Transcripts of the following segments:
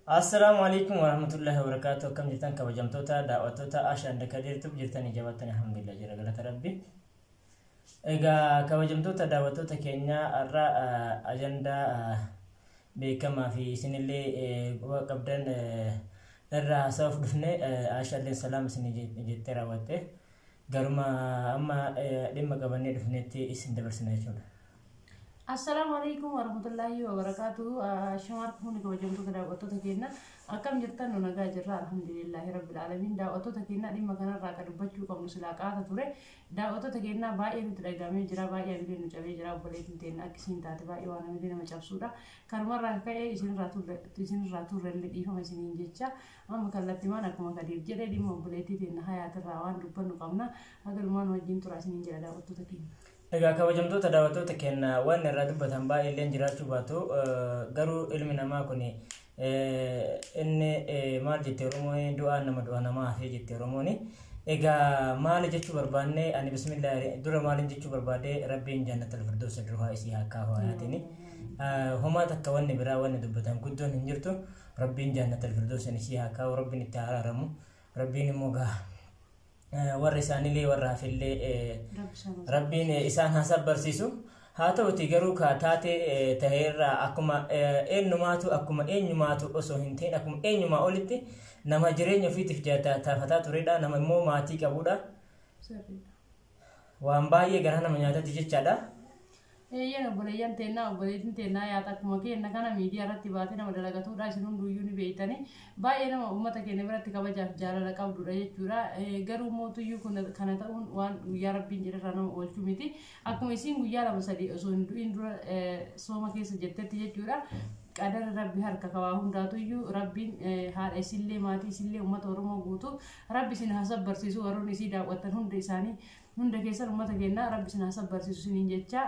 Assalamualaikum warahmatullahi wabarakatuh. Kam jirtan kabajamtoota daawwattoota Ashaan Dakadeertuuf jirtanii jabaatanii alhamdulillah jira galata rabbi. Egaa kabajamtoota daawwattoota keenya irraa ajandaa beekamaa fi isinillee qabdan irraa haasa'uuf dhufne Ashaalleen salaam isin jettee raawwatte garuma amma dhimma qabannee dhufnetti isin dabarsina jechuudha. Assalamualaikum warahmatullahi wabarakatuh. Shamarreen kabajamtoota daawwattoota keenya akkam jirtan nu nagaa jirra alhamdulillahi rabbil alamin. Daawwattoota keenya dhimma kanarraa ka dubbachuu qabnu silaa qaata ture. Daawwattoota keenya baay'ee nuti dhagamee jira, baay'ee abidii nu cabee jira. Obboleettiin teenya akkasiin taate baay'ee waan abidii nama cabsuudha. Kanumarraa ka'ee isinirraa turrellee dhiifama isiniin jecha amma kallattimaan akkuma Kadiir jedhee dhimma obboleettii teenya hayaatirraa waan dubbannu qabna. Hagalumaan wajjin tura isiniin jedha daawwattoota keenya. Egaa kabajamtoota daawwattoota keenya waan irraa dubbatan baay'ee jiraachuu baatu garuu ilmi namaa kun inni maal jettee Oromoon du'aan nama du'a namaa hafee jettee Oromoon. Egaa maal jechuu barbaanne ani bismillah dura maal jechuu barbaade rabbiin jannatul firdaus duraa isii akka hawaatini homaa takka wanni biraa wanni dubbatan guddoon hin jirtu. Rabbiin jannatul firdaus isii akka rabbiin itti araaramu rabbiin immoo warra isaanillee warra hafillee rabbiin isaan hasabbarsiisu haa ta'uti garuu ka taate ta'eerraa akkuma eenyumaatu osoo hin ta'in akkuma eenyumaa olitti nama jireenya ofiitiif taafataa turedha. Nama immoo maatii qabudha. Waan baay'ee gara nama nyaatatti jechaadha. Yen obboleeyyan teennaa obboleettiin teennaa yaata akkuma keenya kana miidiyaa irratti baatee nama dalagatuudha. Isin hunduyyuu ni beeytanii baay'ee nama uummata keenya biratti kabajaaf jaalala qabdudha jechuudha. Garuu mootuyyuu kana ta'uun waan guyyaa rabbiin jedharraa nama oolchuu miti. Akkuma isiin guyyaa lama sadii osoo hin du'in dura sooma keessa jettetti jechuudha. Qadara rabbi harka kabaa hundaatuyyuu rabbiin haadha isillee maatii isillee uummata Oromoo guutuu rabbi isin hasabbarsiisu warroonni isii daawwatan hunda isaanii hunda keessan uummata keenya rabbi isin hasabbarsiisu isiniin jecha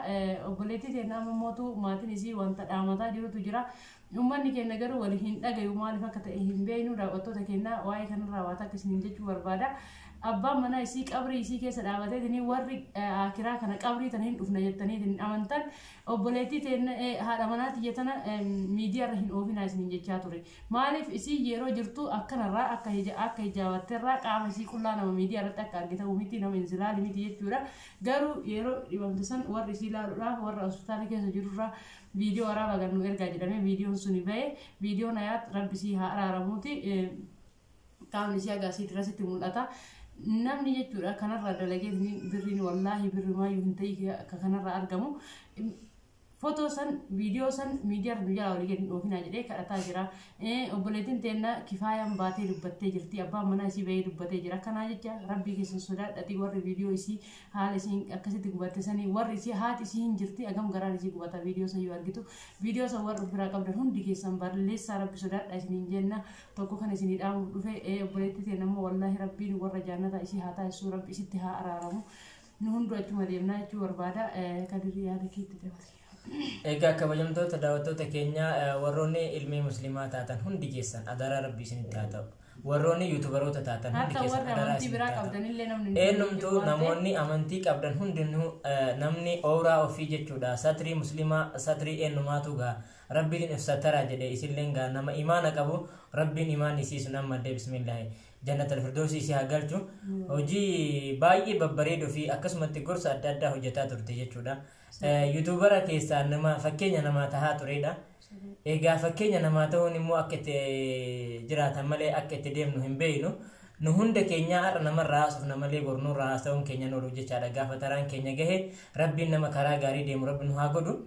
obboleettii teenya amma mootuu maatiin isii wanta dhaamataa jirutu jira. Uummanni keenya garuu wali hin dhagayu maaliif akka ta'e hin beeknu. Daawwattoota keenya waa'ee kanarraa waan akka isiniin jechuu barbaada. Abbaan manaa isii qabrii isii keessa dhaabateetini warri akiraa kana qabrii tana hin dhufna jettanii amantan obboleettii teenya haadha manaa tiyyatana miidiyaa irra hin oofinaa isiniin jechaa ture. Maaliif isii yeroo jirtu akkanarraa akka ijaabatteerraa qaama isii qullaa nama miidiyaa irratti akka argitamu miti nama hin zilaali miti jechuudha. Garuu yeroo dhibamte san warri isii ilaaluudhaaf warra hospitaala keessa jirurraa viidiyoo waraabaa gannu ergaa jedhamee viidiyoon suni bahee viidiyoon hayaat rabbi isii haa araaramuuti qaamni isii agaasiitti irratti mul'ata. Namni jechuudha kanarraa dalagee birriin wallaahi birrimaayyuu hin ta'ii akka kanarraa argamu. Footoo san viidiyoo san miidiyaa guyyaa walii gadi dhoofinaa jedhee kadhataa jira. Obboleettiin teenya kifaayaan baatee dubbattee jirti. Abbaan manaa isii bahee dubbatee jira. Kanaa jecha rabbii keessan sodaadhatii warri viidiyoo isii haala isiin akkasitti gubatte sanii warri isii haati isii hin jirti agam garaan isii gubata viidiyoo san yoo argitu. Viidiyoo san warri biraa qabdan hundi keessan balleessaa rabbi sodaadha isiniin jenna. Tokko kan isinii dhaamuuf dhufe obboleettii teenya immoo wallaahi rabbiin warra jaannata isii haa taasisuu rabbi isitti haa araaramu. Nu hunduu achuma deemnaa jechuu barbaada. Kadirii yaada keetti dabale. Egaa kabajamtoota daawwattoota keenya warroonni ilmi musliimaa taatan hundi keessan adaraa rabbii isinitti haa ta'u. Warroonni yuutubaroota taatan hundi keessan adaraa isinitti haa ta'u. Eenyumtuu namoonni amantii qabdan hundinuu namni ooraa ofii jechuudha. Satrii musliimaa satrii eenyumaatu gaa rabbiin ibsataraa jedhee isilleen gaa nama imaana qabu rabbiin imaan isiisu nama bismillaahi. Jannatul firdaus isii haa galchu. Hojii baay'ee babbareedoo fi akkasumatti gorsa adda addaa hojjetaa turte jechuudha. Yuutubara keessaa nama fakkeenya namaa tahaa turedha. Egaa fakkeenya namaa ta'uun immoo akka itti jiraatan malee akka itti deemnu hin beeknu. Nu hunda keenya har'a namarraa haasofna malee bornurraa haasa'uun keenya nooluu jechaadha. Gaafa taraan keenya gahe rabbiin nama karaa gaarii deemu rabbi nu haa godhu.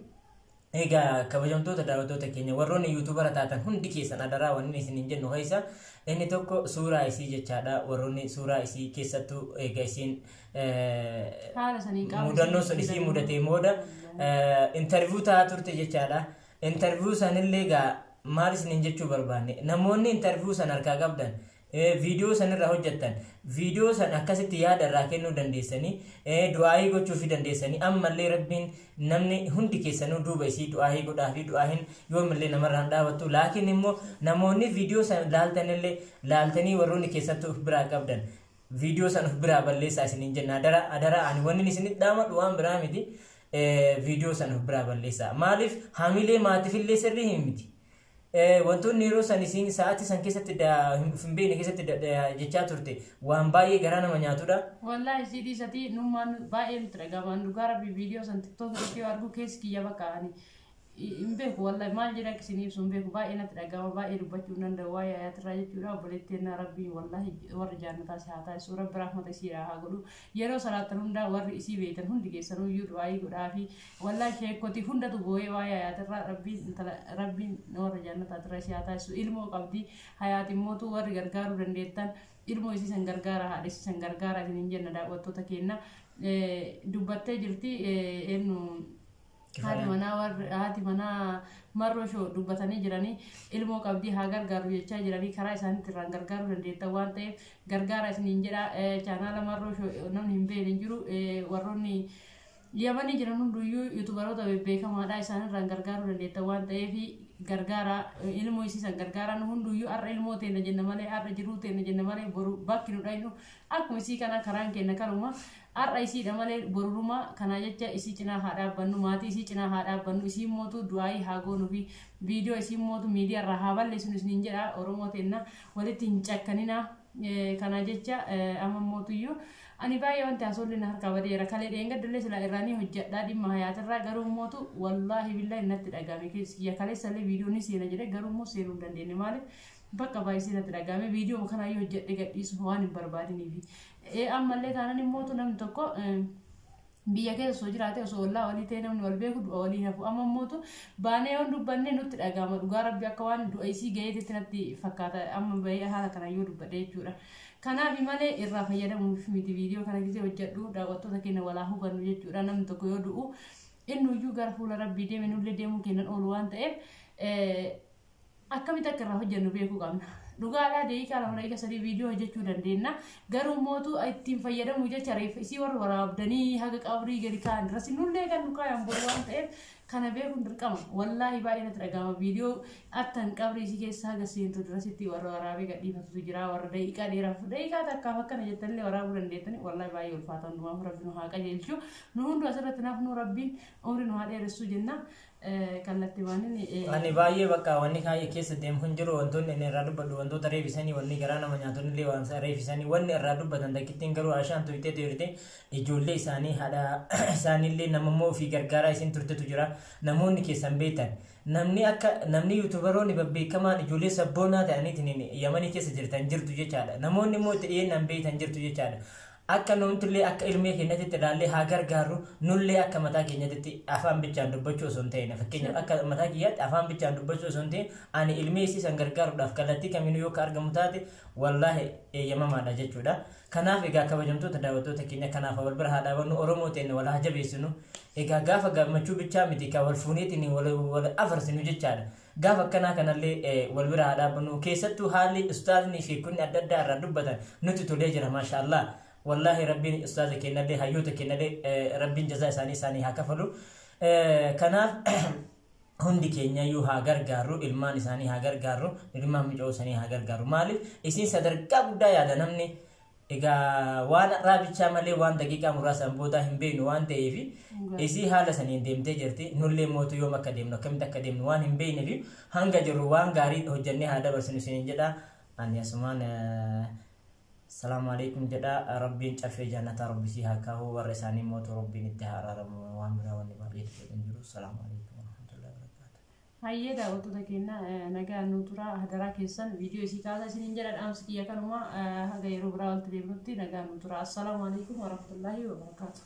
Egaa kabajamtoota daawwattoota keenya warroonni yuutubara taatan hundi keessan adaraa wanni isiniin jennu keessa inni tokko suuraa isii jechaadha. Warroonni suuraa isii keessattuu egaa isiin mudannoo sun isii mudatee mooda interviyuu taa'aa turte jechaadha. Interviyuu sanillee egaa maal isiniin jechuu barbaanne namoonni interviyuu san harkaa qabdan viidiyoo sanirraa hojjettan viidiyoo san akkasitti yaada irraa kennuu dandeessanii du'aayii gochuufi dandeessanii ammallee rabbiin namni hundi keessanuu duuba isii du'aayii godhaa fi du'aahin yoomillee namarraan dhaabattu laakiin immoo namoonni viidiyoo san laaltanillee laaltanii warroonni keessatti of biraa qabdan viidiyoo san of biraa balleessaa isiniin jenna. Adara ani wanni isinitti dhaamadhu waan biraa miti viidiyoo san of biraa balleessaa. Maaliif hamilee maatiifillee sirrii hin miti. wantoonni yeroo san isin sa'aatii san keessatti hin beekne keessatti jechaa turte waan baay'ee garaa nama nyaatudha. Wallahi sidii sati nummaan baay'ee nutti dhagahaman dhugaa rabbi viidiyoo san tiktook irratti argu keessi kiyya bakkaa'anii hin beeku wallahi maal jedha isiniif sun beeku baay'ee natti dhagahama baay'ee dubbachuu nan danda'u waa'ee ayaatirraa jechuudha obboleettiin rabbiin wallahi warri jaannataa si haa taasisu rabbi rahmata isiidhaa haa godhu yeroo salaatan hundaa warri isii beektan hundi keessanuu iyyuu du'aayii godhaa fi wallahi sheekkotii hundatu boo'ee waa'ee ayaatirraa rabbiin warra jaannataatirraa si haa taasisu ilmoo qabdi hayaatiin mootuu warri gargaaruu dandeettan ilmoo isii san gargaara haadha isii san gargaara isiniin jenna daawwattoota keenya dubbattee jirti eenyu haati manaa marroo shoo dubbatanii jiranii ilmoo qabdii haa gargaaru jechaa jiranii karaa isaaniitti irraan gargaaruu dandeettan waan ta'eef gargaara isiniin jedha chaanaala marroo shoo namni hin beekne jiru warroonni yamanii jiran hunduyyuu yuutubaroota beekamaadha isaanirraan gargaaruu dandeettan waan ta'eef gargaara ilmoo isiisan gargaaran hunduyyuu har'a ilmoo teenya jenna malee har'a jiruu teenya jenna malee boru bakki nu dhaynu akkuma isii kana karaan kenna kanuma har'a isiidha malee boruruma kana jecha isii cinaa haa dhaabbannu maatii isii cinaa haa dhaabbannu isii mootu du'aayii haa goonuu fi viidiyoo isii mootu miidiyaa irraa haa balleessinu isiniin jedha oromoo teenya walitti hin cakkanina kana jecha amma mootuyyuu ani baay'ee wanti hasolli na harkaa badeera kalee dheengaddalee silaa irraanii hojjedhaa dhimma hayaatirraa garuu mootu wallaahi billahi natti dhagahame kiyya kaleessallee viidiyoo ni seena jedhe garuu immoo seenuu hin dandeenye maaliif bakka baay'isee natti dhagahame viidiyoo kanaayyuu hojjedhe gadhiisu waan hin barbaadiniifi ammallee taanaan immootu namni tokko biyya keessa osoo jiraate osoo ollaa walii ta'e namni wal beeku du'a walii hafu amma immootu baanee yoon dubbanne nutti dhagahama dhugaa rabbi akka waan du'a isii gaheetti natti fakkaata amma bahee haala kanaayyuu dubbadhe jechuudha. Kanaaf malee irraa fayyadamuuf miti viidiyoo kana gisee hojjedhu daawwattoota keenya walaa hubannu jechuudha namni tokko yoo du'u innuyyuu gara fuula rabbii deeme nullee deemuu kennan oolu waan ta'eef akkamitti akka irraa hojjennu beekuu qabna. Dhugaadhaa deeqaa lama daqiiqa sadii viidiyoo hojjechuu dandeenya garuu mootu ittiin fayyadamu jecha reef isii warra waraabdanii haga qabrii gadi kaa'an irratti nullee kan nu kaayan booda waan ta'eef kana beekuun dirqama wallaahi baay'ee natti dhagahama viidiyoo attan qabrii isii keessa haga seentu irratti warra waraabee gadhiifatutu jira warra daqiiqaa dheeraaf daqiiqaa takkaaf akkana jettanillee waraabuu dandeettani wallaahi baay'ee ulfaata hundumaaf rabbi nu haa qajeelchu nu hundu asirratti naaf nu rabbiin umrii nu haa dheeressuu jenna. Kallattii waaniin ani baay'ee bakka wanni kaayee keessa deemu hin jiru wantoonni inni irraa dubbadhu wantoota reefisanii wanni garaa nama nyaatonni illee waan reefisanii wanni irraa dubbatan dakkittiin garuu ashaan tuwitee turte ijoollee isaanii haadha isaaniillee namammoo ofii gargaaraa isin turtetu jira namoonni keessan beektan namni yuutubaroonni babbeekamaan ijoollee sabboonaa ta'aniitiin yamanii keessa jirtan jirtu jechaadha namoonni immoo itti dhiyeennaan beektan jirtu jechaadha. Akka nutillee akka ilmee keenyatti ilaallee haa gargaaru nullee akka mataa keenyatti afaan bichaan dubbachuu osoo hin ta'in fakkeenyaaf akka mataa kiyyaatti afaan bichaan dubbachuu osoo hin ta'in ani ilmee isii san gargaaruudhaaf kallattii kamiinuu yoo argamu taate wallaahi eeyyamamaadha jechuudha. Kanaaf egaa kabajamtoota daawwattoota keenya kanaaf wal bira haa dhaabannu oromoo ta'e wal haa jabeessinu egaa gaafa gammachuu bichaa miti ka wal fuuneetiin wal afarsinu jechaadha. Gaafa akkanaa kanallee wal bira haa dhaabannu keessattuu haalli ustaazni sheekonni adda addaa irraa dubbatan nuti tolee jira maashaallah. والله ربي أستاذ كنا ده هيوت كنا ده ربي جزاء ساني هكفلو كنا هندي كينيا يو هاجر جارو إلمان ساني هاجر جارو إلمان مجو ساني هاجر جارو مالي إسين صدر كابودا يا دنامني إجا وان رابي شامله وان دقيقة مراسم بودا هم بين وان تيفي إسي حالة ساني ديم تجرتي نولي موتو يوم أكاديم نو كم تكاديم وان هم بين في هنگا جرو وان غاري هجنة هذا برسنو سنجدا أن يسمان السلام عليكم جدا ربي تعفي جنة ربي فيها كهو ورساني موت ربي نتهار رم وامنا ونبالي تنجرو السلام عليكم ورحمة الله وبركاته. هيا دعوتو تكينا نجا نوتورا هدرا كيسان فيديو سيكاسا سنجرا أمس كيا كانوا هذا يروبرا والتريبنتي نجا نوتورا السلام عليكم ورحمة الله وبركاته.